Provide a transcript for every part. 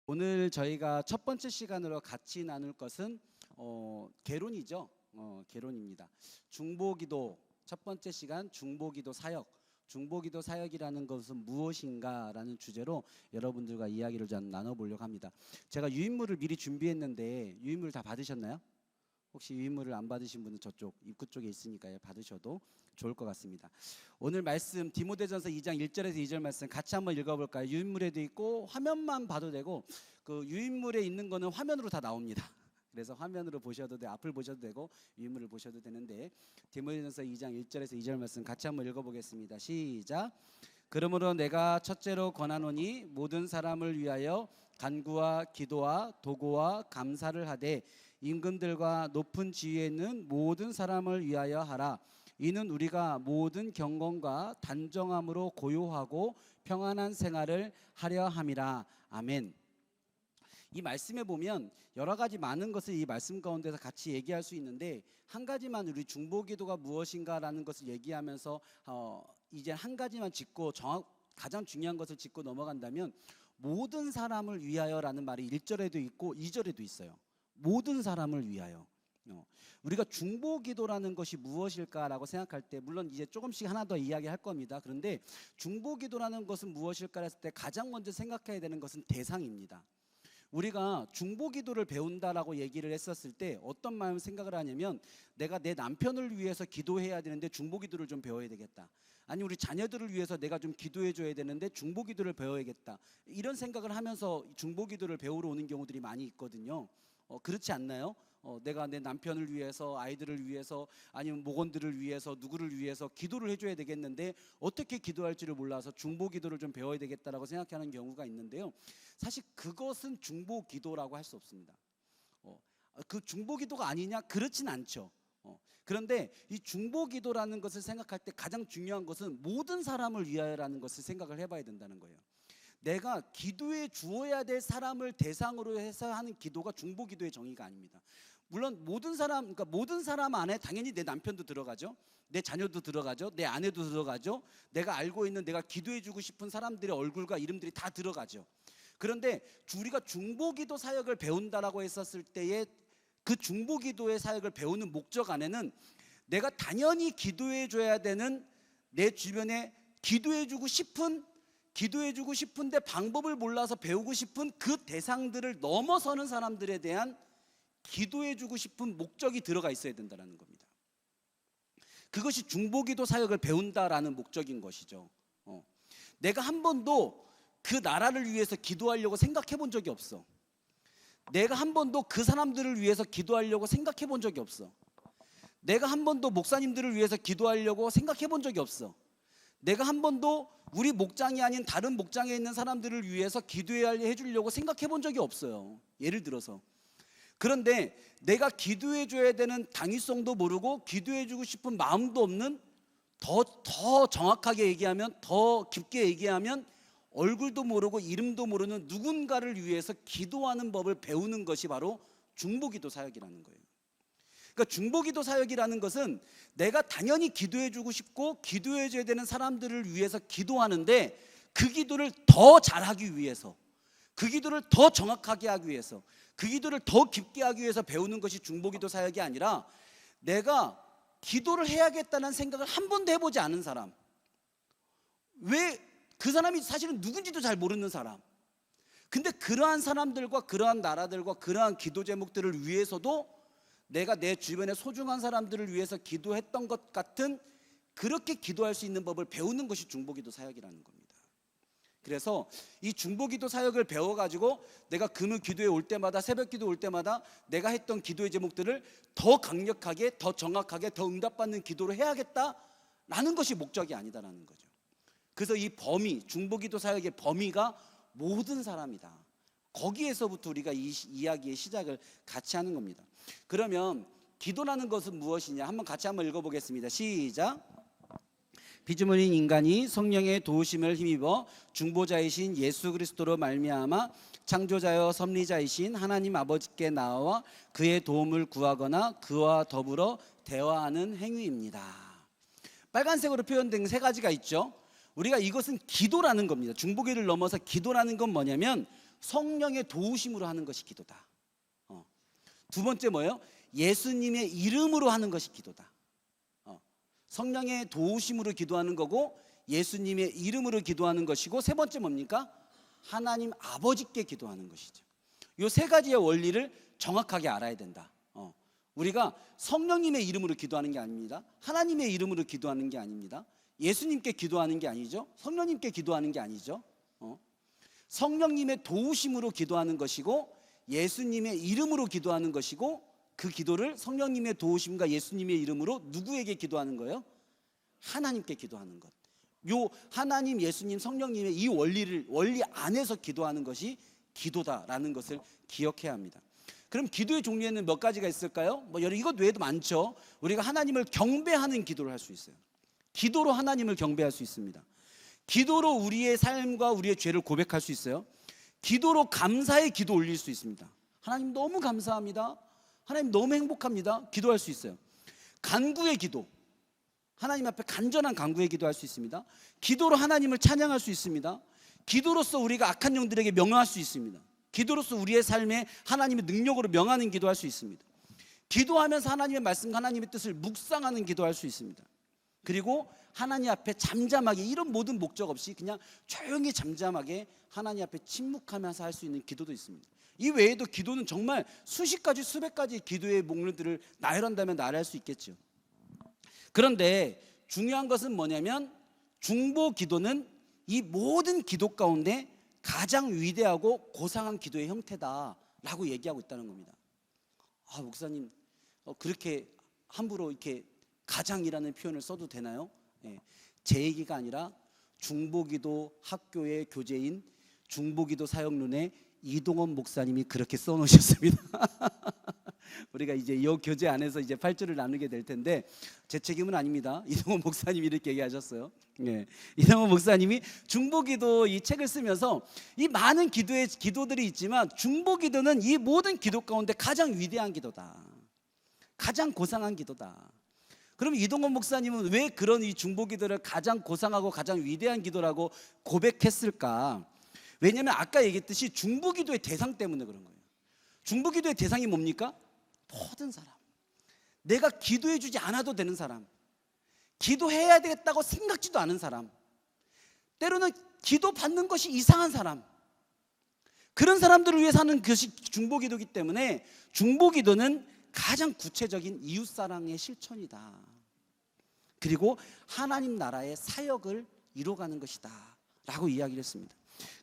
오늘 저희가 첫 번째 시간으로 같이 나눌 것은 개론이죠. 개론입니다. 중보기도 첫 번째 시간 중보기도 사역. 중보기도 사역이라는 것은 무엇인가라는 주제로 여러분들과 이야기를 좀 나눠보려고 합니다. 제가 유인물을 미리 준비했는데 유인물 다 받으셨나요? 혹시 유인물을 안 받으신 분은 저쪽 입구 쪽에 있으니까요. 받으셔도 좋을 것 같습니다. 오늘 말씀 디모데전서 2장 1절에서 2절 말씀 같이 한번 읽어볼까요? 유인물에도 있고 화면만 봐도 되고 그 유인물에 있는 거는 화면으로 다 나옵니다. 그래서 화면으로 보셔도 되고 앞을 보셔도 되고 유인물을 보셔도 되는데 디모데전서 2장 1절에서 2절 말씀 같이 한번 읽어보겠습니다. 시작. 그러므로 내가 첫째로 권하노니 모든 사람을 위하여 간구와 기도와 도구와 감사를 하되 임금들과 높은 지위에 있는 모든 사람을 위하여 하라. 이는 우리가 모든 경건과 단정함으로 고요하고 평안한 생활을 하려 함이라. 아멘. 이 말씀에 보면 여러 가지 많은 것을 이 말씀 가운데서 같이 얘기할 수 있는데 한 가지만 우리 중보기도가 무엇인가라는 것을 얘기하면서 이제 한 가지만 짚고 가장 중요한 것을 짚고 넘어간다면 모든 사람을 위하여라는 말이 1절에도 있고 2절에도 있어요. 모든 사람을 위하여. 우리가 중보기도라는 것이 무엇일까라고 생각할 때 물론 이제 조금씩 하나 더 이야기할 겁니다. 그런데 중보기도라는 것은 무엇일까 했을 때 가장 먼저 생각해야 되는 것은 대상입니다. 우리가 중보기도를 배운다라고 얘기를 했었을 때 어떤 마음 생각을 하냐면 내가 내 남편을 위해서 기도해야 되는데 중보기도를 좀 배워야 되겠다. 아니 우리 자녀들을 위해서 내가 좀 기도해 줘야 되는데 중보기도를 배워야겠다. 이런 생각을 하면서 중보기도를 배우러 오는 경우들이 많이 있거든요. 그렇지 않나요? 내가 내 남편을 위해서 아이들을 위해서 아니면 목원들을 위해서 누구를 위해서 기도를 해줘야 되겠는데 어떻게 기도할지를 몰라서 중보기도를 좀 배워야 되겠다라고 생각하는 경우가 있는데요. 사실 그것은 중보기도라고 할 수 없습니다. 그 중보기도가 아니냐? 그렇진 않죠. 그런데 이 중보기도라는 것을 생각할 때 가장 중요한 것은 모든 사람을 위하여라는 것을 생각을 해봐야 된다는 거예요. 내가 기도해 주어야 될 사람을 대상으로 해서 하는 기도가 중보기도의 정의가 아닙니다. 물론 모든 사람 안에 당연히 내 남편도 들어가죠. 내 자녀도 들어가죠. 내 아내도 들어가죠. 내가 알고 있는 내가 기도해 주고 싶은 사람들의 얼굴과 이름들이 다 들어가죠. 그런데 우리가 중보기도 사역을 배운다라고 했었을 때에 그 중보기도의 사역을 배우는 목적 안에는 내가 당연히 기도해 줘야 되는 내 주변에 기도해 주고 싶은데 방법을 몰라서 배우고 싶은 그 대상들을 넘어서는 사람들에 대한 기도해 주고 싶은 목적이 들어가 있어야 된다는 겁니다. 그것이 중보기도 사역을 배운다라는 목적인 것이죠. 내가 한 번도 그 나라를 위해서 기도하려고 생각해 본 적이 없어. 내가 한 번도 그 사람들을 위해서 기도하려고 생각해 본 적이 없어. 내가 한 번도 목사님들을 위해서 기도하려고 생각해 본 적이 없어. 내가 한 번도 우리 목장이 아닌 다른 목장에 있는 사람들을 위해서 기도해 주려고 생각해 본 적이 없어요. 예를 들어서. 그런데 내가 기도해 줘야 되는 당위성도 모르고 기도해 주고 싶은 마음도 없는 더 정확하게 얘기하면 더 깊게 얘기하면 얼굴도 모르고 이름도 모르는 누군가를 위해서 기도하는 법을 배우는 것이 바로 중보기도 사역이라는 거예요. 그러니까 중보기도 사역이라는 것은 내가 당연히 기도해 주고 싶고 기도해 줘야 되는 사람들을 위해서 기도하는데 그 기도를 더 잘하기 위해서 그 기도를 더 정확하게 하기 위해서 그 기도를 더 깊게 하기 위해서 배우는 것이 중보기도 사역이 아니라 내가 기도를 해야겠다는 생각을 한 번도 해보지 않은 사람, 왜 그 사람이 사실은 누군지도 잘 모르는 사람, 근데 그러한 사람들과 그러한 나라들과 그러한 기도 제목들을 위해서도 내가 내 주변에 소중한 사람들을 위해서 기도했던 것 같은 그렇게 기도할 수 있는 법을 배우는 것이 중보기도 사역이라는 겁니다. 그래서 이 중보기도 사역을 배워가지고 내가 금요 기도에 올 때마다 새벽 기도 올 때마다 내가 했던 기도의 제목들을 더 강력하게 더 정확하게 더 응답받는 기도로 해야겠다라는 것이 목적이 아니다라는 거죠. 그래서 이 범위, 중보기도 사역의 범위가 모든 사람이다. 거기에서부터 우리가 이 이야기의 시작을 같이 하는 겁니다. 그러면 기도라는 것은 무엇이냐? 같이 한번 읽어보겠습니다. 시작. 피조물인 인간이 성령의 도우심을 힘입어 중보자이신 예수 그리스도로 말미암아 창조자여 섭리자이신 하나님 아버지께 나아와 그의 도움을 구하거나 그와 더불어 대화하는 행위입니다. 빨간색으로 표현된 세 가지가 있죠. 우리가 이것은 기도라는 겁니다. 중보기도를 넘어서 기도라는 건 뭐냐면 성령의 도우심으로 하는 것이 기도다. 두 번째 뭐예요? 예수님의 이름으로 하는 것이 기도다. 성령의 도우심으로 기도하는 거고 예수님의 이름으로 기도하는 것이고, 세 번째 뭡니까? 하나님 아버지께 기도하는 것이죠. 이 세 가지의 원리를 정확하게 알아야 된다. 우리가 성령님의 이름으로 기도하는 게 아닙니다. 하나님의 이름으로 기도하는 게 아닙니다. 예수님께 기도하는 게 아니죠. 성령님께 기도하는 게 아니죠. 성령님의 도우심으로 기도하는 것이고 예수님의 이름으로 기도하는 것이고, 그 기도를 성령님의 도우심과 예수님의 이름으로 누구에게 기도하는 거예요? 하나님께 기도하는 것. 요 하나님, 예수님, 성령님의 이 원리 안에서 기도하는 것이 기도다라는 것을 기억해야 합니다. 그럼 기도의 종류에는 몇 가지가 있을까요? 이것 외에도 많죠. 우리가 하나님을 경배하는 기도를 할 수 있어요. 기도로 하나님을 경배할 수 있습니다. 기도로 우리의 삶과 우리의 죄를 고백할 수 있어요. 기도로 감사의 기도 올릴 수 있습니다. 하나님 너무 감사합니다. 하나님 너무 행복합니다. 기도할 수 있어요. 간구의 기도, 하나님 앞에 간절한 간구의 기도할 수 있습니다. 기도로 하나님을 찬양할 수 있습니다. 기도로서 우리가 악한 영들에게 명령할 수 있습니다. 기도로서 우리의 삶에 하나님의 능력으로 명하는 기도할 수 있습니다. 기도하면서 하나님의 말씀과 하나님의 뜻을 묵상하는 기도할 수 있습니다. 그리고 하나님 앞에 잠잠하게, 이런 모든 목적 없이 그냥 조용히 잠잠하게 하나님 앞에 침묵하면서 할 수 있는 기도도 있습니다. 이 외에도 기도는 정말 수십 가지 수백 가지 기도의 목록들을 나열한다면 나열할 수 있겠죠. 그런데 중요한 것은 뭐냐면 중보 기도는 이 모든 기도 가운데 가장 위대하고 고상한 기도의 형태다라고 얘기하고 있다는 겁니다. 목사님 그렇게 함부로 이렇게 가장이라는 표현을 써도 되나요? 제 얘기가 아니라 중보기도 학교의 교재인 중보기도 사역론에 이동원 목사님이 그렇게 써놓으셨습니다. 우리가 이제 이 교재 안에서 이제 8절을 나누게 될 텐데 제 책임은 아닙니다. 이동원 목사님이 이렇게 얘기하셨어요. 이동원 목사님이 중보기도 이 책을 쓰면서 이 많은 기도들이 있지만 중보기도는 이 모든 기도 가운데 가장 위대한 기도다, 가장 고상한 기도다. 그럼 이동원 목사님은 왜 그런 이 중보기도를 가장 고상하고 가장 위대한 기도라고 고백했을까? 왜냐하면 아까 얘기했듯이 중보기도의 대상 때문에 그런 거예요. 중보기도의 대상이 뭡니까? 모든 사람, 내가 기도해 주지 않아도 되는 사람, 기도해야 되겠다고 생각지도 않은 사람, 때로는 기도 받는 것이 이상한 사람, 그런 사람들을 위해 사는 것이 중보기도이기 때문에 중보기도는 가장 구체적인 이웃사랑의 실천이다. 그리고 하나님 나라의 사역을 이루어가는 것이다 라고 이야기를 했습니다.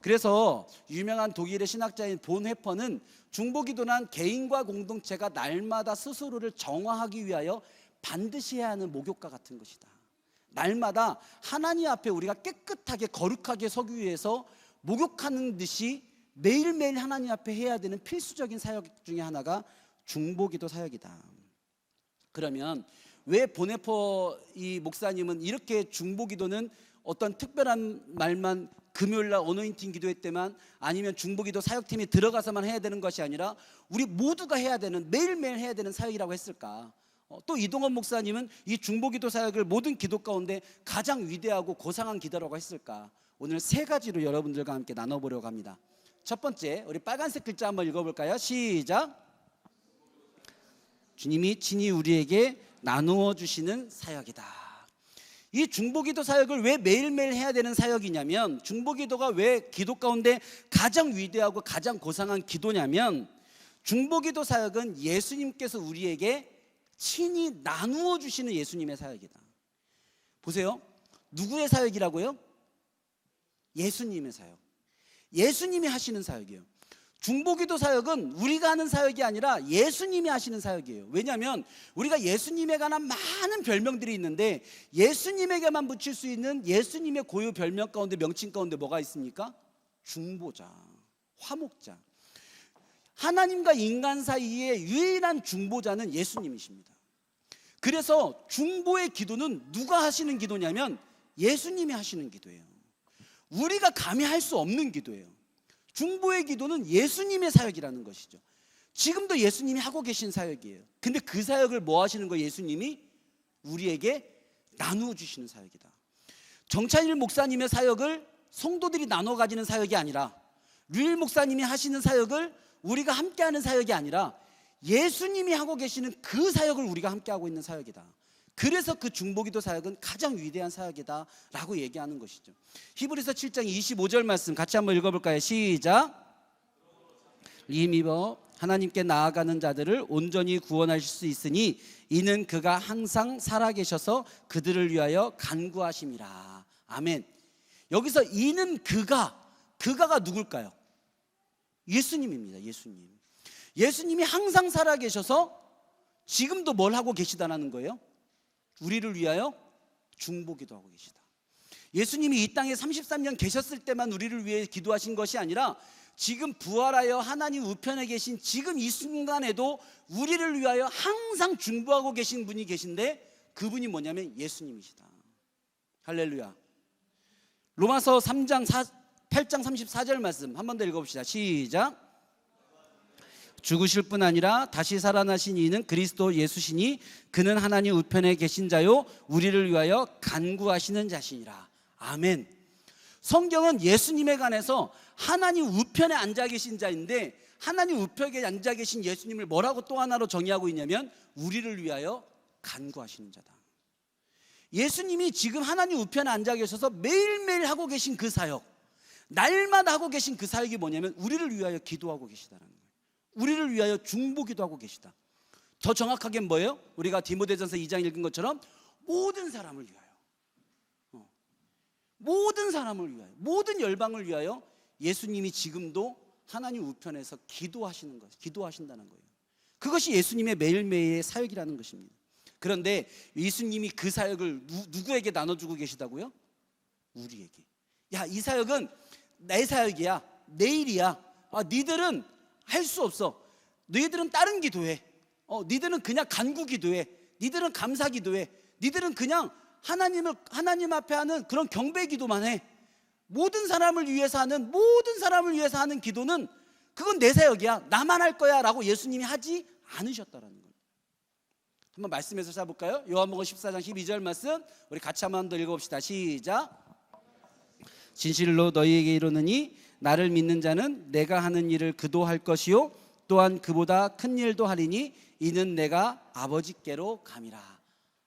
그래서 유명한 독일의 신학자인 본 회퍼는 중보기도란 개인과 공동체가 날마다 스스로를 정화하기 위하여 반드시 해야 하는 목욕과 같은 것이다. 날마다 하나님 앞에 우리가 깨끗하게 거룩하게 서기 위해서 목욕하는 듯이 매일매일 하나님 앞에 해야 되는 필수적인 사역 중에 하나가 중보기도 사역이다. 그러면 왜 보네퍼 이 목사님은 이렇게 중보기도는 어떤 특별한 말만 금요일날 어노인팅 기도회 때만, 아니면 중보기도 사역팀이 들어가서만 해야 되는 것이 아니라 우리 모두가 해야 되는, 매일매일 해야 되는 사역이라고 했을까? 또 이동원 목사님은 이 중보기도 사역을 모든 기도 가운데 가장 위대하고 고상한 기도라고 했을까? 오늘 세 가지로 여러분들과 함께 나눠보려고 합니다. 첫 번째, 우리 빨간색 글자 한번 읽어볼까요? 시작. 주님이 친히 우리에게 나누어 주시는 사역이다. 이 중보기도 사역을 왜 매일매일 해야 되는 사역이냐면, 중보기도가 왜 기도 가운데 가장 위대하고 가장 고상한 기도냐면, 중보기도 사역은 예수님께서 우리에게 친히 나누어 주시는 예수님의 사역이다. 보세요, 누구의 사역이라고요? 예수님의 사역, 예수님이 하시는 사역이에요. 중보기도 사역은 우리가 하는 사역이 아니라 예수님이 하시는 사역이에요. 왜냐하면 우리가 예수님에 관한 많은 별명들이 있는데 예수님에게만 붙일 수 있는 예수님의 고유 별명 가운데, 명칭 가운데 뭐가 있습니까? 중보자, 화목자. 하나님과 인간 사이의 유일한 중보자는 예수님이십니다. 그래서 중보의 기도는 누가 하시는 기도냐면 예수님이 하시는 기도예요. 우리가 감히 할 수 없는 기도예요. 중보의 기도는 예수님의 사역이라는 것이죠. 지금도 예수님이 하고 계신 사역이에요. 근데 그 사역을 뭐 하시는 거예요? 예수님이 우리에게 나누어 주시는 사역이다. 정찬일 목사님의 사역을 성도들이 나눠 가지는 사역이 아니라 류일 목사님이 하시는 사역을 우리가 함께하는 사역이 아니라 예수님이 하고 계시는 그 사역을 우리가 함께하고 있는 사역이다. 그래서 그 중보기도 사역은 가장 위대한 사역이다 라고 얘기하는 것이죠. 히브리서 7장 25절 말씀 같이 한번 읽어볼까요? 시작. 힘입어 하나님께 나아가는 자들을 온전히 구원하실 수 있으니 이는 그가 항상 살아계셔서 그들을 위하여 간구하심이라. 아멘. 여기서 이는 그가가 누굴까요? 예수님입니다. 예수님이 항상 살아계셔서 지금도 뭘 하고 계시다는 거예요? 우리를 위하여 중보기도 하고 계시다. 예수님이 이 땅에 33년 계셨을 때만 우리를 위해 기도하신 것이 아니라 지금 부활하여 하나님 우편에 계신 지금 이 순간에도 우리를 위하여 항상 중보하고 계신 분이 계신데 그분이 뭐냐면 예수님이시다. 할렐루야. 로마서 8장 34절 말씀 한 번 더 읽어봅시다. 시작. 죽으실 뿐 아니라 다시 살아나신 이는 그리스도 예수시니 그는 하나님 우편에 계신 자요 우리를 위하여 간구하시는 자시니라. 아멘. 성경은 예수님에 관해서 하나님 우편에 앉아 계신 자인데 하나님 우편에 앉아 계신 예수님을 뭐라고 또 하나로 정의하고 있냐면 우리를 위하여 간구하시는 자다. 예수님이 지금 하나님 우편에 앉아 계셔서 매일매일 하고 계신 그 사역, 날마다 하고 계신 그 사역이 뭐냐면 우리를 위하여 기도하고 계시다는 거예요. 우리를 위하여 중보기도 하고 계시다. 더 정확하게 뭐예요? 우리가 디모데전서 2장 읽은 것처럼 모든 사람을 위하여, 모든 사람을 위하여, 모든 열방을 위하여 예수님이 지금도 하나님 우편에서 기도하신다는 거예요. 그것이 예수님의 매일매일의 사역이라는 것입니다. 그런데 예수님이 그 사역을 누구에게 나눠주고 계시다고요? 우리에게. 야, 이 사역은 내 사역이야, 내 일이야. 니들은 할 수 없어. 너희들은 다른 기도해. 니들은 그냥 간구 기도해. 니들은 감사 기도해. 니들은 그냥 하나님 앞에 하는 그런 경배 기도만 해. 모든 사람을 위해서 하는 기도는 그건 내 사역이야. 나만 할 거야 라고 예수님이 하지 않으셨다라는 거예요. 한번 말씀에서 찾아볼까요? 요한복음 14장 12절 말씀 우리 같이 한번 더 읽어봅시다. 시작. 진실로 너희에게 이르노니 나를 믿는 자는 내가 하는 일을 그도 할 것이요 또한 그보다 큰 일도 하리니 이는 내가 아버지께로 감이라.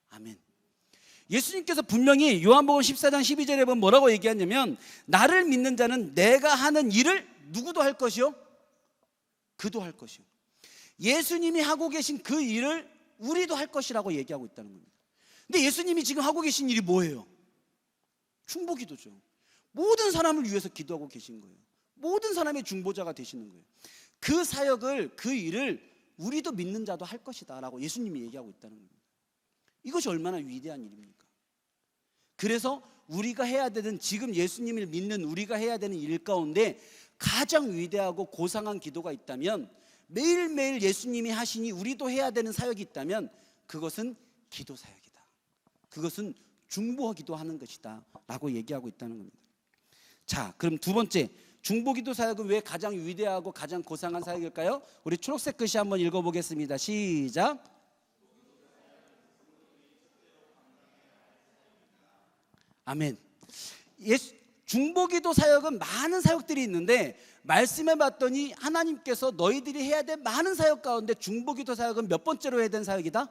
아멘. 예수님께서 분명히 요한복음 14장 12절에 보면 뭐라고 얘기하냐면 나를 믿는 자는 내가 하는 일을 누구도 할 것이요 그도 할 것이요. 예수님이 하고 계신 그 일을 우리도 할 것이라고 얘기하고 있다는 겁니다. 근데 예수님이 지금 하고 계신 일이 뭐예요? 중보기도죠. 모든 사람을 위해서 기도하고 계신 거예요. 모든 사람의 중보자가 되시는 거예요. 그 사역을, 그 일을 우리도 믿는 자도 할 것이다 라고 예수님이 얘기하고 있다는 겁니다. 이것이 얼마나 위대한 일입니까? 그래서 우리가 해야 되는, 지금 예수님을 믿는 우리가 해야 되는 일 가운데 가장 위대하고 고상한 기도가 있다면, 매일매일 예수님이 하시니 우리도 해야 되는 사역이 있다면 그것은 기도 사역이다. 그것은 중보기도 하는 것이다 라고 얘기하고 있다는 겁니다. 자, 그럼 두 번째, 중보기도 사역은 왜 가장 위대하고 가장 고상한 사역일까요? 우리 초록색 글씨 한번 읽어보겠습니다. 시작. 아멘. 중보기도 사역은 많은 사역들이 있는데 말씀해 봤더니 하나님께서 너희들이 해야 될 많은 사역 가운데 중보기도 사역은 몇 번째로 해야 되는 사역이다?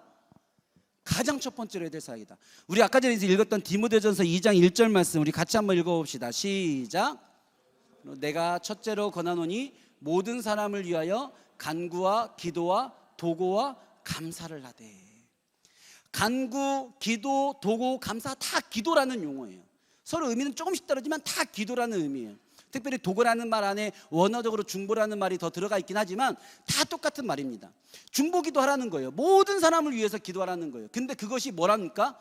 가장 첫 번째로 해야 될 사역이다. 우리 아까 전에 읽었던 디모데전서 2장 1절 말씀 우리 같이 한번 읽어봅시다. 시작. 내가 첫째로 권하노니 모든 사람을 위하여 간구와 기도와 도고와 감사를 하되. 간구, 기도, 도고, 감사 다 기도라는 용어예요. 서로 의미는 조금씩 다르지만 다 기도라는 의미예요. 특별히 도고라는 말 안에 원어적으로 중보라는 말이 더 들어가 있긴 하지만 다 똑같은 말입니다. 중보기도 하라는 거예요. 모든 사람을 위해서 기도하라는 거예요. 근데 그것이 뭐랍니까?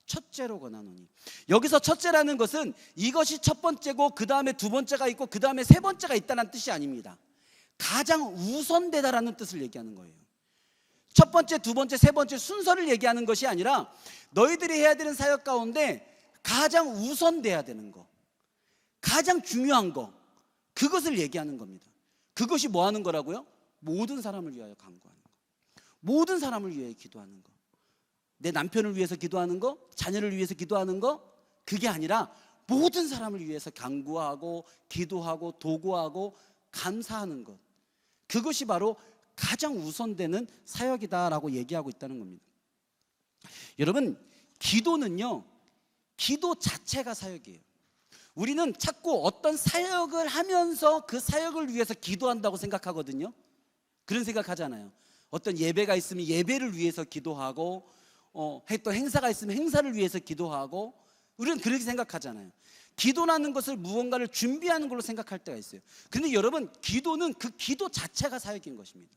첫째로 권하노니. 여기서 첫째라는 것은 이것이 첫 번째고 그 다음에 두 번째가 있고 그 다음에 세 번째가 있다는 뜻이 아닙니다. 가장 우선되다라는 뜻을 얘기하는 거예요. 첫 번째, 두 번째, 세 번째 순서를 얘기하는 것이 아니라 너희들이 해야 되는 사역 가운데 가장 우선돼야 되는 거, 가장 중요한 거, 그것을 얘기하는 겁니다. 그것이 뭐 하는 거라고요? 모든 사람을 위하여 간구하는 거, 모든 사람을 위하여 기도하는 거, 내 남편을 위해서 기도하는 거, 자녀를 위해서 기도하는 거, 그게 아니라 모든 사람을 위해서 간구하고 기도하고 도구하고 감사하는 것, 그것이 바로 가장 우선되는 사역이다라고 얘기하고 있다는 겁니다. 여러분, 기도는요, 기도 자체가 사역이에요. 우리는 자꾸 어떤 사역을 하면서 그 사역을 위해서 기도한다고 생각하거든요. 그런 생각하잖아요. 어떤 예배가 있으면 예배를 위해서 기도하고, 또 행사가 있으면 행사를 위해서 기도하고, 우리는 그렇게 생각하잖아요. 기도라는 것을 무언가를 준비하는 걸로 생각할 때가 있어요. 그런데 여러분, 기도는 그 기도 자체가 사역인 것입니다.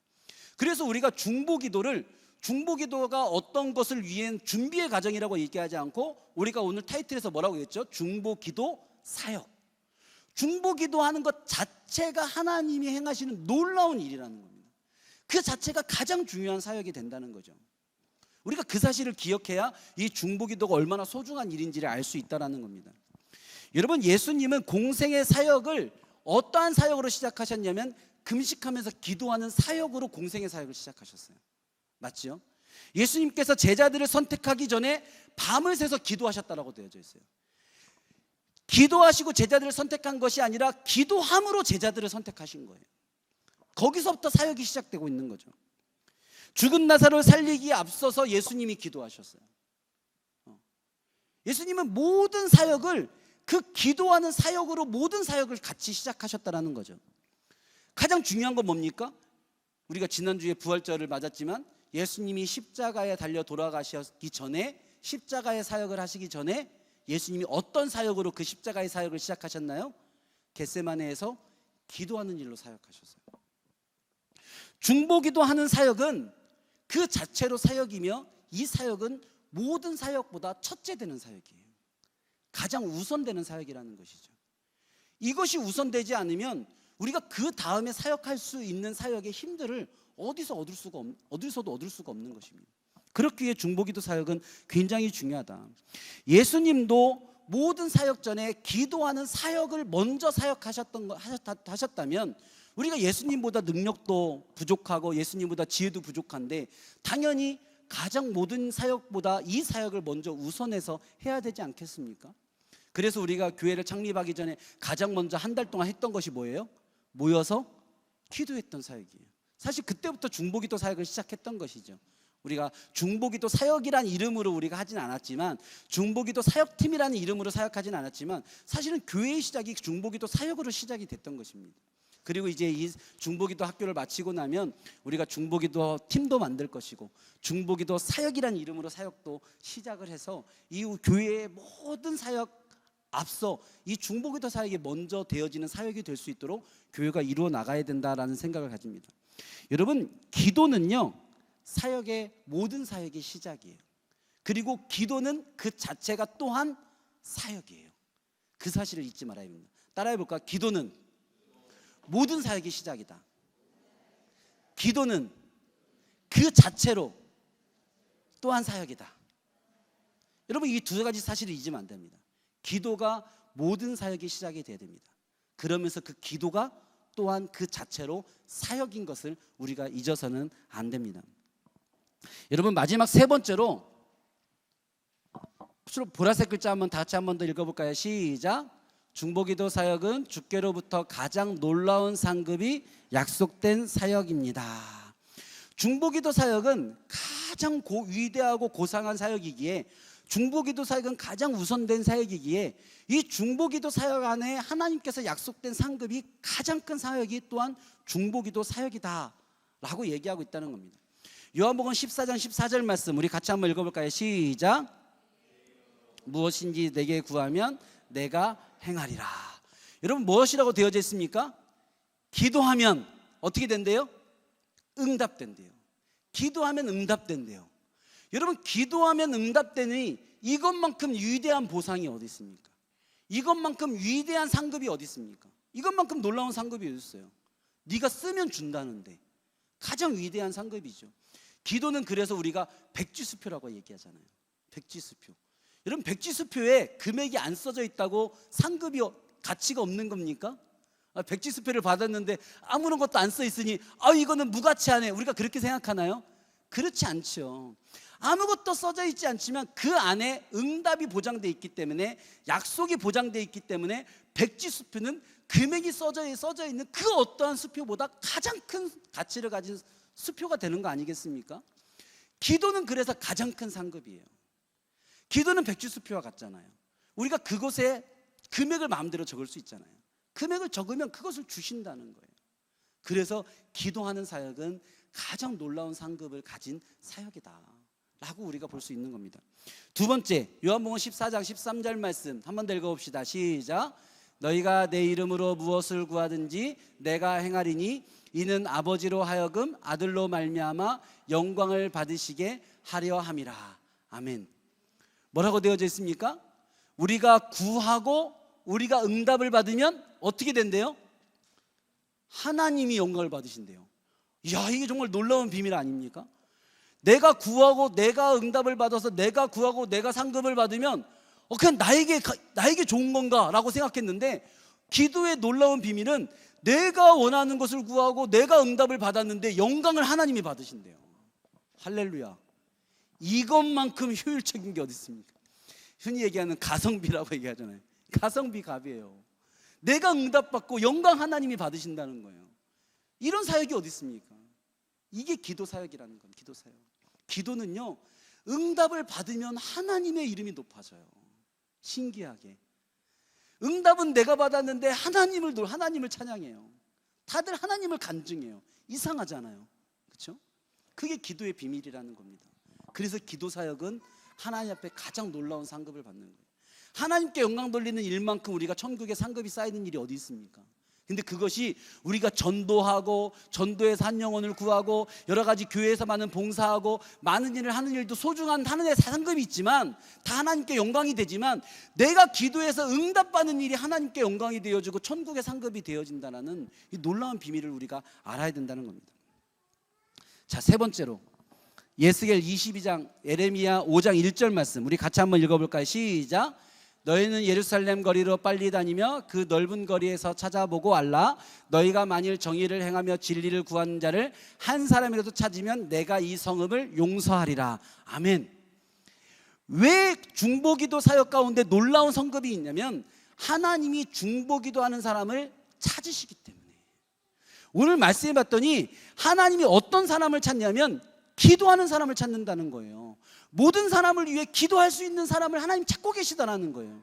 그래서 우리가 중보기도가 어떤 것을 위한 준비의 과정이라고 얘기하지 않고, 우리가 오늘 타이틀에서 뭐라고 했죠? 중보기도 사역. 중보기도하는 것 자체가 하나님이 행하시는 놀라운 일이라는 겁니다. 그 자체가 가장 중요한 사역이 된다는 거죠. 우리가 그 사실을 기억해야 이 중보기도가 얼마나 소중한 일인지를 알 수 있다는 겁니다. 여러분, 예수님은 공생의 사역을 어떠한 사역으로 시작하셨냐면 금식하면서 기도하는 사역으로 공생의 사역을 시작하셨어요. 맞죠? 예수님께서 제자들을 선택하기 전에 밤을 새서 기도하셨다라고 되어져 있어요. 기도하시고 제자들을 선택한 것이 아니라 기도함으로 제자들을 선택하신 거예요. 거기서부터 사역이 시작되고 있는 거죠. 죽은 나사로를 살리기에 앞서서 예수님이 기도하셨어요. 예수님은 모든 사역을 그 기도하는 사역으로 모든 사역을 같이 시작하셨다라는 거죠. 가장 중요한 건 뭡니까? 우리가 지난주에 부활절을 맞았지만 예수님이 십자가에 달려 돌아가시기 전에, 십자가의 사역을 하시기 전에 예수님이 어떤 사역으로 그 십자가의 사역을 시작하셨나요? 겟세마네에서 기도하는 일로 사역하셨어요. 중보기도하는 사역은 그 자체로 사역이며, 이 사역은 모든 사역보다 첫째 되는 사역이에요. 가장 우선되는 사역이라는 것이죠. 이것이 우선되지 않으면 우리가 그 다음에 사역할 수 있는 사역의 힘들을 어디서도 얻을 수가 없는 것입니다. 그렇기에 중보기도 사역은 굉장히 중요하다. 예수님도 모든 사역 전에 기도하는 사역을 먼저 하셨다면 우리가 예수님보다 능력도 부족하고 예수님보다 지혜도 부족한데 당연히 가장 모든 사역보다 이 사역을 먼저 우선해서 해야 되지 않겠습니까? 그래서 우리가 교회를 창립하기 전에 가장 먼저 한 달 동안 했던 것이 뭐예요? 모여서 기도했던 사역이에요. 사실 그때부터 중보기도 사역을 시작했던 것이죠. 우리가 중보기도 사역이란 이름으로 우리가 하진 않았지만, 중보기도 사역팀이라는 이름으로 사역하진 않았지만, 사실은 교회의 시작이 중보기도 사역으로 시작이 됐던 것입니다. 그리고 이제 이 중보기도 학교를 마치고 나면 우리가 중보기도 팀도 만들 것이고, 중보기도 사역이란 이름으로 사역도 시작을 해서 이후 교회의 모든 사역 앞서 이 중보기도 사역이 먼저 되어지는 사역이 될 수 있도록 교회가 이루어 나가야 된다라는 생각을 가집니다. 여러분, 기도는요, 사역의 모든 사역의 시작이에요. 그리고 기도는 그 자체가 또한 사역이에요. 그 사실을 잊지 말아야 합니다. 따라해 볼까? 기도는 모든 사역의 시작이다. 기도는 그 자체로 또한 사역이다. 여러분, 이 두 가지 사실을 잊으면 안 됩니다. 기도가 모든 사역의 시작이 되어야 됩니다. 그러면서 그 기도가 또한 그 자체로 사역인 것을 우리가 잊어서는 안 됩니다. 여러분, 마지막 세 번째로 보라색 글자 한번 다 같이 한 번 더 읽어볼까요? 시작. 중보기도 사역은 주께로부터 가장 놀라운 상급이 약속된 사역입니다. 중보기도 사역은 가장 위대하고 고상한 사역이기에, 중보기도 사역은 가장 우선된 사역이기에, 이 중보기도 사역 안에 하나님께서 약속된 상급이 가장 큰 사역이 또한 중보기도 사역이다 라고 얘기하고 있다는 겁니다. 요한복음 14장 14절 말씀 우리 같이 한번 읽어볼까요? 시작. 무엇인지 내게 구하면 내가 행하리라. 여러분, 무엇이라고 되어져 있습니까? 기도하면 어떻게 된대요? 응답된대요. 기도하면 응답된대요. 여러분, 기도하면 응답되니 이것만큼 위대한 보상이 어디 있습니까? 이것만큼 위대한 상급이 어디 있습니까? 이것만큼 놀라운 상급이 어디 있어요? 네가 쓰면 준다는데 가장 위대한 상급이죠. 기도는 그래서 우리가 백지수표라고 얘기하잖아요. 백지수표. 여러분, 백지수표에 금액이 안 써져 있다고 상급이 가치가 없는 겁니까? 백지수표를 받았는데 아무런 것도 안 써 있으니 이거는 무가치하네, 우리가 그렇게 생각하나요? 그렇지 않죠. 아무것도 써져 있지 않지만 그 안에 응답이 보장되어 있기 때문에, 약속이 보장되어 있기 때문에 백지수표는 금액이 써져 있는 그 어떠한 수표보다 가장 큰 가치를 가진 수표가 되는 거 아니겠습니까? 기도는 그래서 가장 큰 상급이에요. 기도는 백지수표와 같잖아요. 우리가 그곳에 금액을 마음대로 적을 수 있잖아요. 금액을 적으면 그것을 주신다는 거예요. 그래서 기도하는 사역은 가장 놀라운 상급을 가진 사역이다 라고 우리가 볼 수 있는 겁니다. 두 번째, 요한복음 14장 13절 말씀 한 번 더 읽어봅시다. 시작. 너희가 내 이름으로 무엇을 구하든지 내가 행하리니 이는 아버지로 하여금 아들로 말미암아 영광을 받으시게 하려 함이라. 아멘. 뭐라고 되어져 있습니까? 우리가 구하고 우리가 응답을 받으면 어떻게 된대요? 하나님이 영광을 받으신대요. 이야, 이게 정말 놀라운 비밀 아닙니까? 내가 구하고 내가 응답을 받아서 내가 구하고 내가 상급을 받으면 그냥 나에게 좋은 건가 라고 생각했는데, 기도의 놀라운 비밀은 내가 원하는 것을 구하고 내가 응답을 받았는데 영광을 하나님이 받으신대요. 할렐루야. 이것만큼 효율적인 게 어디 있습니까? 흔히 얘기하는 가성비라고 얘기하잖아요. 가성비 갑이에요. 내가 응답받고 영광 하나님이 받으신다는 거예요. 이런 사역이 어디 있습니까? 이게 기도 사역이라는 거예요. 기도 사역. 기도는요, 응답을 받으면 하나님의 이름이 높아져요. 신기하게. 응답은 내가 받았는데 하나님을 찬양해요. 다들 하나님을 간증해요. 이상하잖아요. 그렇죠? 그게 기도의 비밀이라는 겁니다. 그래서 기도 사역은 하나님 앞에 가장 놀라운 상급을 받는 거예요. 하나님께 영광 돌리는 일만큼 우리가 천국에 상급이 쌓이는 일이 어디 있습니까? 근데 그것이 우리가 전도하고 전도에서 한 영혼을 구하고 여러 가지 교회에서 많은 봉사하고 많은 일을 하는 일도 소중한 하늘의 상급이 있지만, 다 하나님께 영광이 되지만, 내가 기도해서 응답받는 일이 하나님께 영광이 되어지고 천국의 상급이 되어진다는 이 놀라운 비밀을 우리가 알아야 된다는 겁니다. 자, 세 번째로 예스겔 22장 예레미야 5장 1절 말씀 우리 같이 한번 읽어볼까요? 시작. 너희는 예루살렘 거리로 빨리 다니며 그 넓은 거리에서 찾아보고 알라. 너희가 만일 정의를 행하며 진리를 구하는 자를 한 사람이라도 찾으면 내가 이 성읍을 용서하리라. 아멘. 왜 중보기도 사역 가운데 놀라운 성급이 있냐면, 하나님이 중보기도하는 사람을 찾으시기 때문에. 오늘 말씀해 봤더니 하나님이 어떤 사람을 찾냐면 기도하는 사람을 찾는다는 거예요. 모든 사람을 위해 기도할 수 있는 사람을 하나님 찾고 계시다라는 거예요.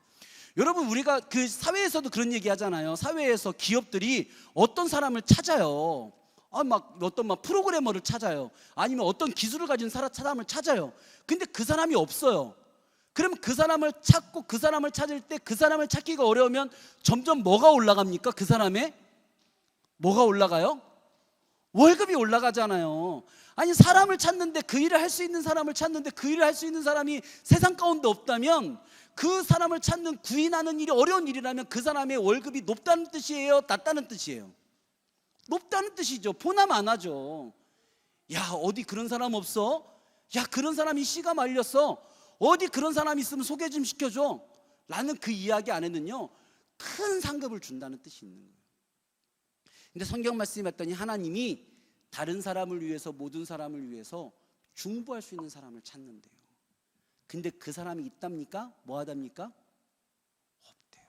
여러분, 우리가 그 사회에서도 그런 얘기 하잖아요. 사회에서 기업들이 어떤 사람을 찾아요. 어떤 프로그래머를 찾아요. 아니면 어떤 기술을 가진 사람을 찾아요. 근데 그 사람이 없어요. 그러면 그 사람을 찾고 그 사람을 찾을 때 그 사람을 찾기가 어려우면 점점 뭐가 올라갑니까? 그 사람의 뭐가 올라가요? 월급이 올라가잖아요. 아니, 사람을 찾는데 그 일을 할 수 있는 사람을 찾는데 그 일을 할 수 있는 사람이 세상 가운데 없다면, 그 사람을 찾는 구인하는 일이 어려운 일이라면 그 사람의 월급이 높다는 뜻이에요? 낮다는 뜻이에요? 높다는 뜻이죠. 보남 안 하죠. 야, 어디 그런 사람 없어? 야, 그런 사람이 씨가 말렸어. 어디 그런 사람 있으면 소개 좀 시켜줘. 라는 그 이야기 안에는요, 큰 상급을 준다는 뜻이 있는 거예요. 근데 성경 말씀이 봤더니 하나님이 다른 사람을 위해서, 모든 사람을 위해서 중보할 수 있는 사람을 찾는데요. 근데 그 사람이 있답니까? 뭐 하답니까? 없대요.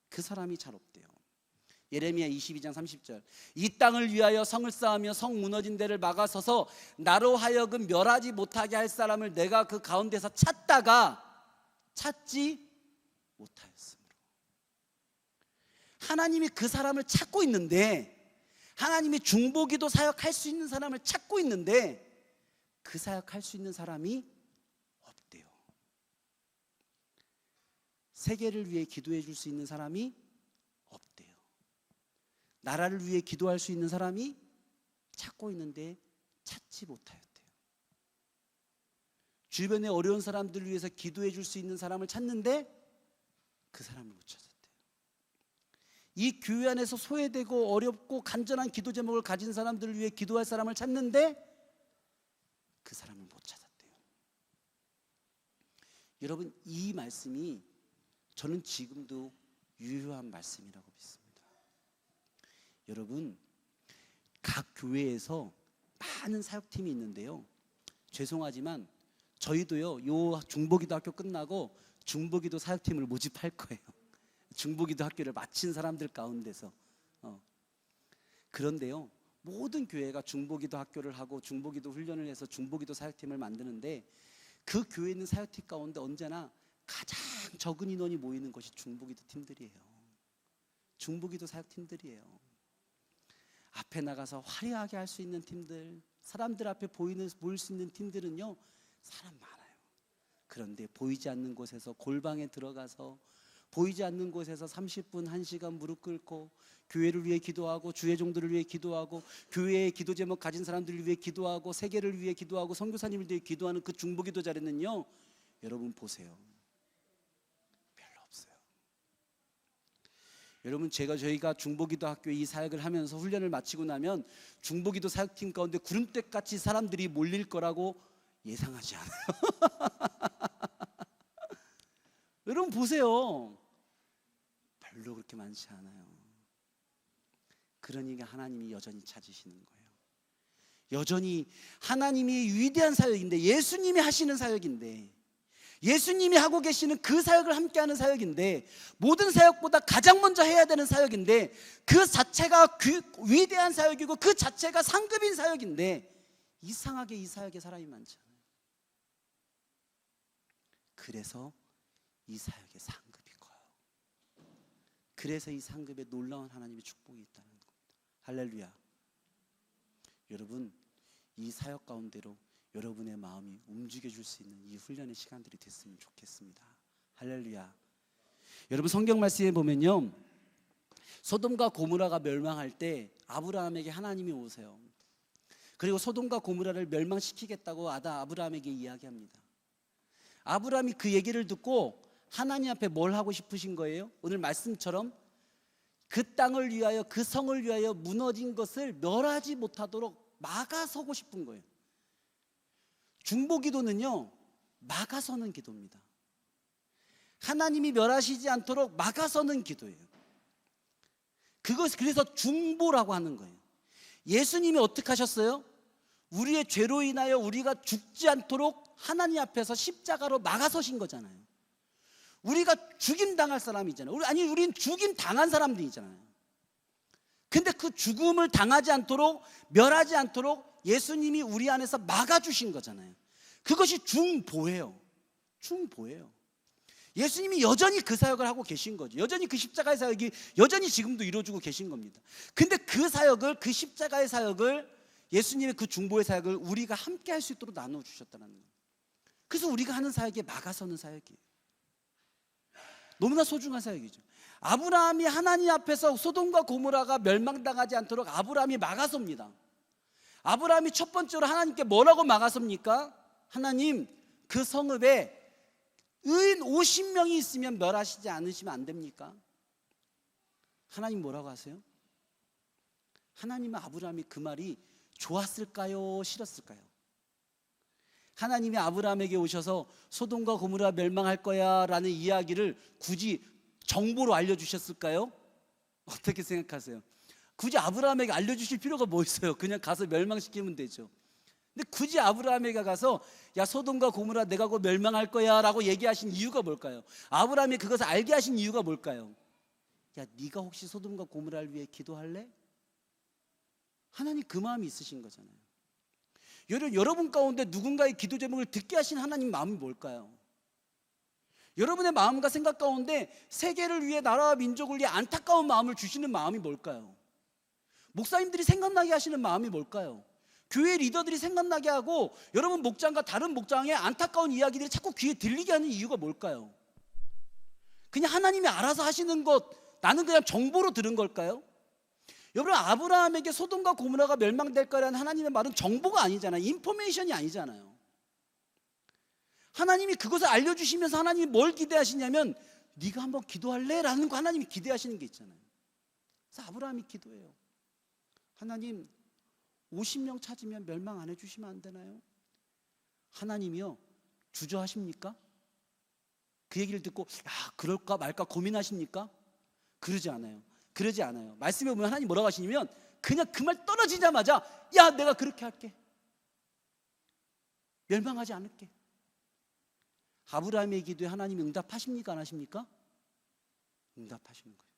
그 사람이 잘 없대요. 예레미야 22장 30절. 이 땅을 위하여 성을 쌓으며 성 무너진 데를 막아서서 나로 하여금 멸하지 못하게 할 사람을 내가 그 가운데서 찾다가 찾지 못하였으므로. 하나님이 그 사람을 찾고 있는데, 하나님이 중보기도 사역할 수 있는 사람을 찾고 있는데 그 사역할 수 있는 사람이 없대요. 세계를 위해 기도해 줄 수 있는 사람이 없대요. 나라를 위해 기도할 수 있는 사람이 찾고 있는데 찾지 못하였대요. 주변에 어려운 사람들을 위해서 기도해 줄 수 있는 사람을 찾는데 그 사람을 못 찾았대요. 이 교회 안에서 소외되고 어렵고 간절한 기도 제목을 가진 사람들을 위해 기도할 사람을 찾는데 그 사람을 못 찾았대요. 여러분, 이 말씀이 저는 지금도 유효한 말씀이라고 믿습니다. 여러분, 각 교회에서 많은 사역팀이 있는데요, 죄송하지만 저희도요, 요 중보기도 학교 끝나고 중보기도 사역팀을 모집할 거예요. 중보기도 학교를 마친 사람들 가운데서. 그런데요, 모든 교회가 중보기도 학교를 하고 중보기도 훈련을 해서 중보기도 사역팀을 만드는데, 그 교회 있는 사역팀 가운데 언제나 가장 적은 인원이 모이는 것이 중보기도 팀들이에요. 중보기도 사역팀들이에요. 앞에 나가서 화려하게 할 수 있는 팀들, 사람들 앞에 보일 수 있는 팀들은요, 사람 많아요. 그런데 보이지 않는 곳에서 골방에 들어가서 보이지 않는 곳에서 30분, 1시간 무릎 꿇고 교회를 위해 기도하고 주의 종들을 위해 기도하고 교회의 기도 제목 가진 사람들을 위해 기도하고 세계를 위해 기도하고 선교사님을 위해 기도하는 그 중보기도 자리는요, 여러분 보세요, 별로 없어요. 여러분, 저희가 중보기도 학교에 이 사역을 하면서 훈련을 마치고 나면 중보기도 사역팀 가운데 구름대같이 사람들이 몰릴 거라고 예상하지 않아요. 여러분 보세요, 별로 그렇게 많지 않아요. 그러니까 하나님이 여전히 찾으시는 거예요. 여전히 하나님이 위대한 사역인데, 예수님이 하시는 사역인데, 예수님이 하고 계시는 그 사역을 함께하는 사역인데, 모든 사역보다 가장 먼저 해야 되는 사역인데, 그 자체가 위대한 사역이고 그 자체가 상급인 사역인데, 이상하게 이 사역에 사람이 많지 않아요. 그래서 이 사역의 상급이 커요. 그래서 이 상급에 놀라운 하나님의 축복이 있다는 겁니다. 할렐루야. 여러분, 이 사역 가운데로 여러분의 마음이 움직여줄 수 있는 이 훈련의 시간들이 됐으면 좋겠습니다. 할렐루야. 여러분, 성경 말씀에 보면요, 소돔과 고모라가 멸망할 때 아브라함에게 하나님이 오세요. 그리고 소돔과 고모라를 멸망시키겠다고 아브라함에게 이야기합니다. 아브라함이 그 얘기를 듣고 하나님 앞에 뭘 하고 싶으신 거예요? 오늘 말씀처럼 그 땅을 위하여, 그 성을 위하여 무너진 것을 멸하지 못하도록 막아서고 싶은 거예요. 중보기도는요, 막아서는 기도입니다. 하나님이 멸하시지 않도록 막아서는 기도예요. 그래서 중보라고 하는 거예요. 예수님이 어떻게 하셨어요? 우리의 죄로 인하여 우리가 죽지 않도록 하나님 앞에서 십자가로 막아서신 거잖아요. 우리가 죽임 당할 사람이잖아요. 우린 죽임 당한 사람들이잖아요. 근데 그 죽음을 당하지 않도록, 멸하지 않도록 예수님이 우리 안에서 막아주신 거잖아요. 그것이 중보예요. 중보예요. 예수님이 여전히 그 사역을 하고 계신 거죠. 여전히 그 십자가의 사역이 여전히 지금도 이루어지고 계신 겁니다. 근데 그 사역을, 그 십자가의 사역을, 예수님의 그 중보의 사역을 우리가 함께 할 수 있도록 나누어 주셨다는 거예요. 그래서 우리가 하는 사역이 막아서는 사역이에요. 너무나 소중한 사역이죠. 아브라함이 하나님 앞에서 소돔과 고모라가 멸망당하지 않도록 아브라함이 막아섭니다. 아브라함이 첫 번째로 하나님께 뭐라고 막아섭니까? 하나님, 그 성읍에 의인 50명이 있으면 멸하시지 않으시면 안 됩니까? 하나님 뭐라고 하세요? 하나님은 아브라함이 그 말이 좋았을까요? 싫었을까요? 하나님이 아브라함에게 오셔서 소돔과 고모라 멸망할 거야 라는 이야기를 굳이 정보로 알려주셨을까요? 어떻게 생각하세요? 굳이 아브라함에게 알려주실 필요가 뭐 있어요? 그냥 가서 멸망시키면 되죠. 근데 굳이 아브라함에게 가서 야, 소돔과 고모라 내가 곧 멸망할 거야 라고 얘기하신 이유가 뭘까요? 아브라함이 그것을 알게 하신 이유가 뭘까요? 야, 네가 혹시 소돔과 고모라를 위해 기도할래? 하나님 그 마음이 있으신 거잖아요. 여러분 가운데 누군가의 기도 제목을 듣게 하신 하나님 마음이 뭘까요? 여러분의 마음과 생각 가운데 세계를 위해, 나라와 민족을 위해 안타까운 마음을 주시는 마음이 뭘까요? 목사님들이 생각나게 하시는 마음이 뭘까요? 교회 리더들이 생각나게 하고 여러분 목장과 다른 목장의 안타까운 이야기들이 자꾸 귀에 들리게 하는 이유가 뭘까요? 그냥 하나님이 알아서 하시는 것, 나는 그냥 정보로 들은 걸까요? 여러분, 아브라함에게 소돔과 고모라가 멸망될 거라는 하나님의 말은 정보가 아니잖아요. 인포메이션이 아니잖아요. 하나님이 그것을 알려주시면서 하나님이 뭘 기대하시냐면 네가 한번 기도할래? 라는 거 하나님이 기대하시는 게 있잖아요. 그래서 아브라함이 기도해요. 하나님, 50명 찾으면 멸망 안 해주시면 안 되나요? 하나님이요, 주저하십니까? 그 얘기를 듣고 야, 그럴까 말까 고민하십니까? 그러지 않아요. 그러지 않아요. 말씀에 보면 하나님 뭐라고 하시냐면 그냥 그 말 떨어지자마자 야, 내가 그렇게 할게. 멸망하지 않을게. 아브라함의 기도에 하나님이 응답하십니까? 안 하십니까? 응답하시는 거예요.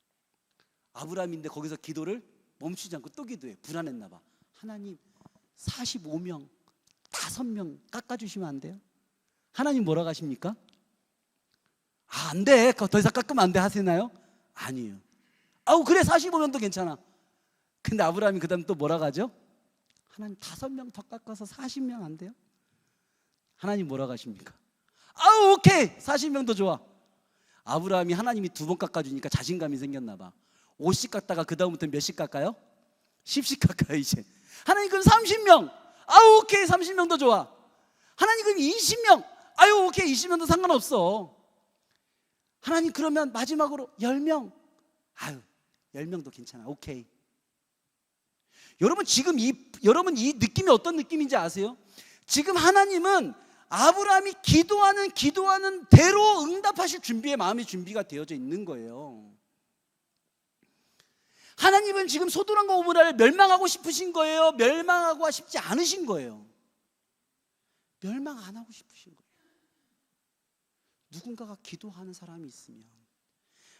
아브라함인데 거기서 기도를 멈추지 않고 또 기도해. 불안했나 봐. 하나님 45명 5명 깎아주시면 안 돼요? 하나님 뭐라고 하십니까? 안 돼, 더 이상 깎으면 안 돼 하시나요? 아니에요. 아우 그래 45명도 괜찮아. 근데 아브라함이 그 다음 또 뭐라고 하죠? 하나님 5명 더 깎아서 40명 안 돼요? 하나님 뭐라고 하십니까? 아우 오케이 40명도 좋아. 아브라함이 하나님이 2번 깎아주니까 자신감이 생겼나 봐. 50씩 깎다가 그 다음부터 몇씩 깎아요? 10씩 깎아요 이제. 하나님 그럼 30명. 아우 오케이 30명도 좋아. 하나님 그럼 20명. 아유 오케이 20명도 상관없어. 하나님 그러면 마지막으로 10명. 아유 10명도 괜찮아. 오케이. 여러분 지금 여러분 이 느낌이 어떤 느낌인지 아세요? 지금 하나님은 아브라함이 기도하는 대로 응답하실 마음의 준비가 되어져 있는 거예요. 하나님은 지금 소돔과 고모라를 멸망하고 싶으신 거예요? 멸망하고 싶지 않으신 거예요? 멸망 안 하고 싶으신 거예요. 누군가가 기도하는 사람이 있으면,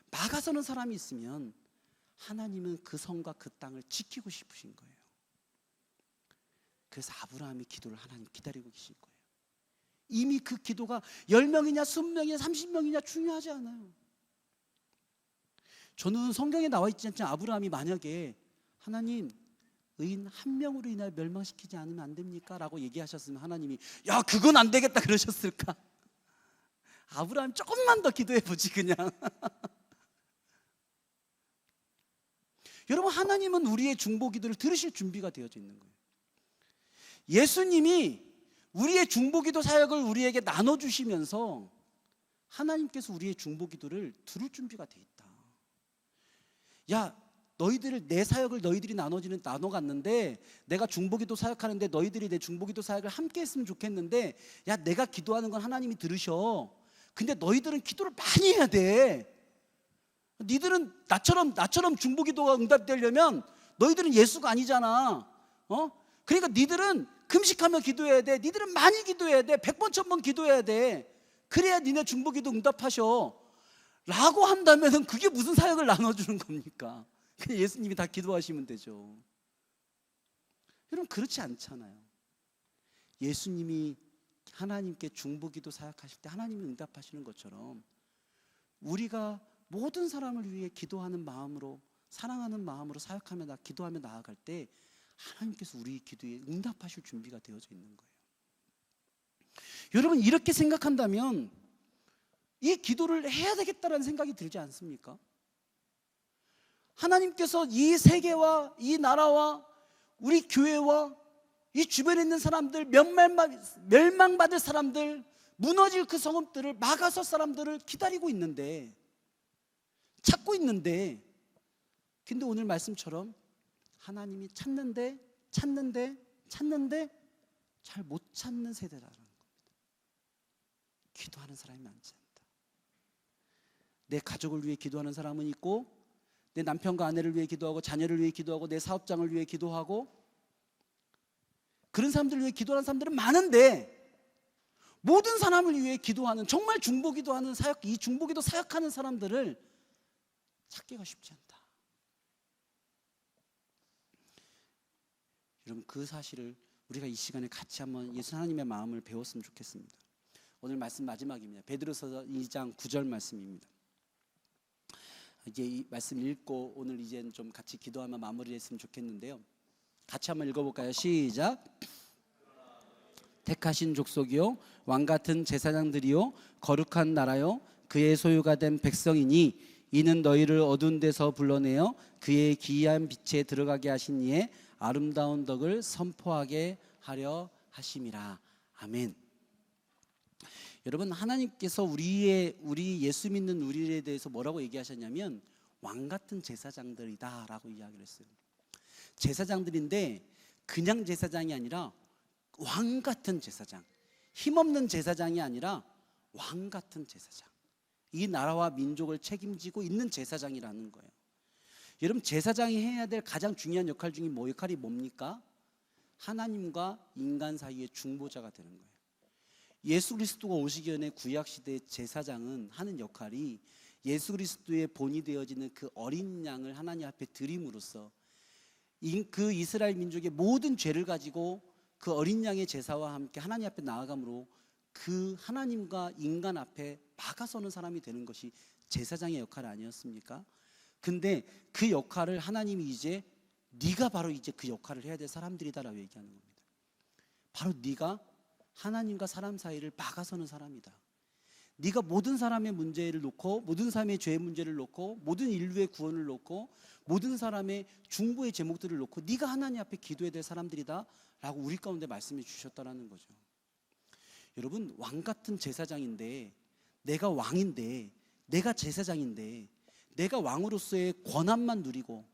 막아서는 사람이 있으면 하나님은 그 성과 그 땅을 지키고 싶으신 거예요. 그래서 아브라함의 기도를 하나님 기다리고 계신 거예요. 이미 그 기도가 10명이냐 20명이냐 30명이냐 중요하지 않아요. 저는 성경에 나와 있지 않지만 아브라함이 만약에 하나님 의인 1명으로 인하여 멸망시키지 않으면 안 됩니까? 라고 얘기하셨으면 하나님이 야 그건 안 되겠다 그러셨을까? 아브라함 조금만 더 기도해보지 그냥. 여러분 하나님은 우리의 중보기도를 들으실 준비가 되어져 있는 거예요. 예수님이 우리의 중보기도 사역을 우리에게 나눠주시면서 하나님께서 우리의 중보기도를 들을 준비가 돼 있다. 야 내 사역을 너희들이 나눠갔는데 내가 중보기도 사역하는데 너희들이 내 중보기도 사역을 함께 했으면 좋겠는데 야 내가 기도하는 건 하나님이 들으셔. 근데 너희들은 기도를 많이 해야 돼. 니들은 나처럼 중보기도가 응답되려면 너희들은 예수가 아니잖아. 그러니까 니들은 금식하며 기도해야 돼. 니들은 많이 기도해야 돼. 100번 1000번 기도해야 돼. 그래야 니네 중보기도 응답하셔 라고 한다면 그게 무슨 사역을 나눠주는 겁니까? 그냥 예수님이 다 기도하시면 되죠. 여러분 그렇지 않잖아요. 예수님이 하나님께 중보기도 사역하실 때 하나님이 응답하시는 것처럼 우리가 모든 사람을 위해 기도하는 마음으로 사랑하는 마음으로 사역하며 기도하며 나아갈 때 하나님께서 우리 기도에 응답하실 준비가 되어져 있는 거예요. 여러분 이렇게 생각한다면 이 기도를 해야 되겠다라는 생각이 들지 않습니까? 하나님께서 이 세계와 이 나라와 우리 교회와 이 주변에 있는 사람들, 멸망받을 사람들, 무너질 그 성읍들을 막아설 사람들을 기다리고 있는데, 찾고 있는데, 근데 오늘 말씀처럼 하나님이 찾는데 잘 못 찾는 세대라는 겁니다. 기도하는 사람이 많지 않다. 내 가족을 위해 기도하는 사람은 있고, 내 남편과 아내를 위해 기도하고, 자녀를 위해 기도하고, 내 사업장을 위해 기도하고, 그런 사람들을 위해 기도하는 사람들은 많은데 모든 사람을 위해 기도하는 정말 중보기도하는 사역, 이 중보기도 사역하는 사람들을 찾기가 쉽지 않다. 여러분 그 사실을 우리가 이 시간에 같이 한번 예수 하나님의 마음을 배웠으면 좋겠습니다. 오늘 말씀 마지막입니다. 베드로서 2장 9절 말씀입니다. 이제 이 말씀 읽고 오늘 이제는 좀 같이 기도하며 마무리했으면 좋겠는데요. 같이 한번 읽어볼까요? 시작. 택하신 족속이요 왕같은 제사장들이요 거룩한 나라요 그의 소유가 된 백성이니 이는 너희를 어두운 데서 불러내어 그의 기이한 빛에 들어가게 하신 이의 아름다운 덕을 선포하게 하려 하심이라. 아멘. 여러분 하나님께서 우리 예수 믿는 우리에 대해서 뭐라고 얘기하셨냐면 왕같은 제사장들이다 라고 이야기를 했어요. 제사장들인데 그냥 제사장이 아니라 왕같은 제사장, 힘없는 제사장이 아니라 왕같은 제사장, 이 나라와 민족을 책임지고 있는 제사장이라는 거예요. 여러분 제사장이 해야 될 가장 중요한 역할 중에 역할이 뭡니까? 하나님과 인간 사이의 중보자가 되는 거예요. 예수 그리스도가 오시기 전에 구약 시대 제사장은 하는 역할이 예수 그리스도의 본이 되어지는 그 어린 양을 하나님 앞에 드림으로써 그 이스라엘 민족의 모든 죄를 가지고 그 어린 양의 제사와 함께 하나님 앞에 나아감으로 그 하나님과 인간 앞에 막아서는 사람이 되는 것이 제사장의 역할 아니었습니까? 근데 그 역할을 하나님이 이제 네가 바로 이제 그 역할을 해야 될 사람들이다라고 얘기하는 겁니다. 바로 네가 하나님과 사람 사이를 막아서는 사람이다. 네가 모든 사람의 문제를 놓고, 모든 사람의 죄의 문제를 놓고, 모든 인류의 구원을 놓고, 모든 사람의 중보의 제목들을 놓고 네가 하나님 앞에 기도해야 될 사람들이다 라고 우리 가운데 말씀해 주셨다라는 거죠. 여러분, 왕 같은 제사장인데, 내가 왕인데, 내가 제사장인데, 내가 왕으로서의 권한만 누리고,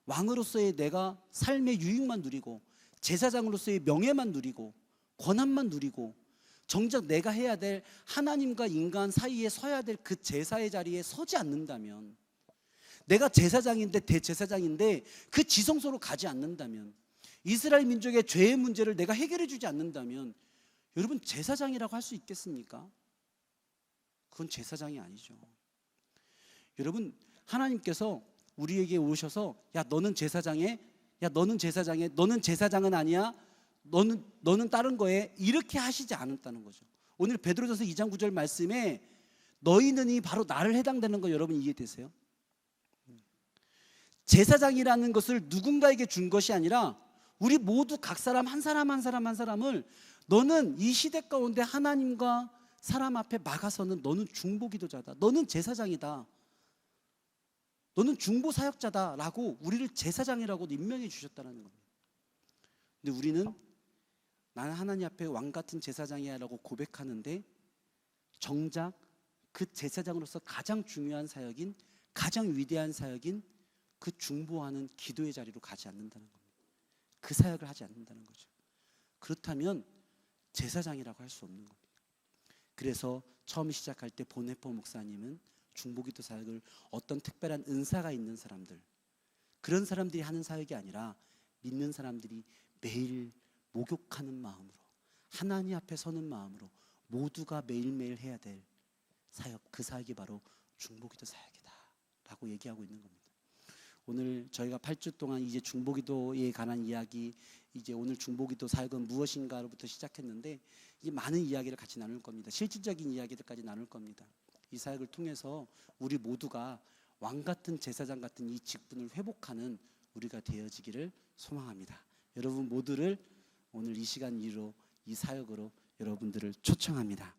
왕으로서의 내가 삶의 유익만 누리고, 제사장으로서의 명예만 누리고, 권한만 누리고, 정작 내가 해야 될 하나님과 인간 사이에 서야 될 그 제사의 자리에 서지 않는다면, 내가 제사장인데 대제사장인데 그 지성소로 가지 않는다면, 이스라엘 민족의 죄의 문제를 내가 해결해 주지 않는다면 여러분, 제사장이라고 할 수 있겠습니까? 그건 제사장이 아니죠. 여러분, 하나님께서 우리에게 오셔서 야 너는 제사장해, 야 너는 제사장해, 너는 제사장은 아니야, 너는 다른 거에, 이렇게 하시지 않았다는 거죠. 오늘 베드로전서 2장 9절 말씀에 너희는이 바로 나를 해당되는 거 여러분 이해되세요? 제사장이라는 것을 누군가에게 준 것이 아니라 우리 모두 각 사람 한 사람 한 사람 한 사람을 너는 이 시대 가운데 하나님과 사람 앞에 막아서는 너는 중보기도자다, 너는 제사장이다, 너는 중보 사역자다 라고 우리를 제사장이라고 임명해 주셨다는 겁니다. 근데 우리는 나는 하나님 앞에 왕 같은 제사장이야 라고 고백하는데 정작 그 제사장으로서 가장 중요한 사역인, 가장 위대한 사역인 그 중보하는 기도의 자리로 가지 않는다는 겁니다. 그 사역을 하지 않는다는 거죠. 그렇다면 제사장이라고 할 수 없는 겁니다. 그래서 처음 시작할 때 보네포 목사님은 중보기도 사역을 어떤 특별한 은사가 있는 사람들, 그런 사람들이 하는 사역이 아니라 믿는 사람들이 매일 목욕하는 마음으로, 하나님 앞에 서는 마음으로 모두가 매일매일 해야 될 사역, 그 사역이 바로 중보기도 사역이다 라고 얘기하고 있는 겁니다. 오늘 저희가 8주 동안 이제 중보기도에 관한 이야기, 이제 오늘 중보기도 사역은 무엇인가로부터 시작했는데 이제 많은 이야기를 같이 나눌 겁니다. 실질적인 이야기들까지 나눌 겁니다. 이 사역을 통해서 우리 모두가 왕 같은 제사장 같은 이 직분을 회복하는 우리가 되어지기를 소망합니다. 여러분 모두를 오늘 이 시간 이후로 이 사역으로 여러분들을 초청합니다.